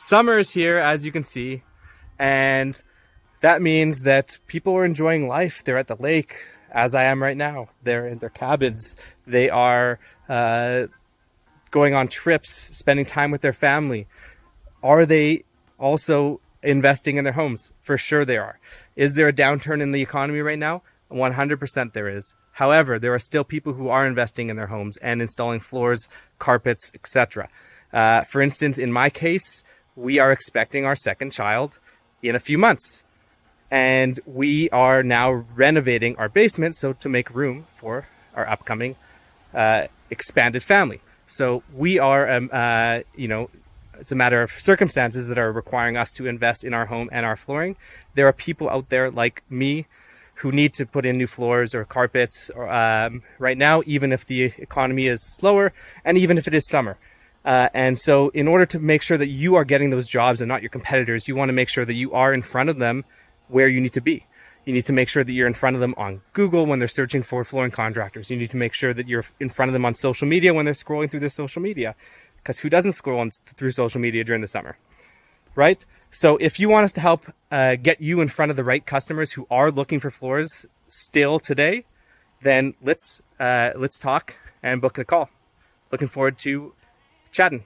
Summer is here, as you can see, and that means that people are enjoying life. They're at the lake, as I am right now. They're in their cabins. They are going on trips, spending time with their family. Are they also investing in their homes? For sure they are. Is there a downturn in the economy right now? 100% there is. However, there are still people who are investing in their homes and installing floors, carpets, etc. For instance, in my case, we are expecting our second child in a few months. And we are now renovating our basement so to make room for our upcoming expanded family. So we are, it's a matter of circumstances that are requiring us to invest in our home and our flooring. There are people out there like me who need to put in new floors or carpets right now, even if the economy is slower and even if it is summer. And so in order to make sure that you are getting those jobs and not your competitors, you want to make sure that you are in front of them where you need to be. You need to make sure that you're in front of them on Google when they're searching for flooring contractors. You need to make sure that you're in front of them on social media when they're scrolling through their social media. Because who doesn't scroll through social media during the summer, right? So if you want us to help get you in front of the right customers who are looking for floors still today, then let's talk and book a call. Looking forward to chatting.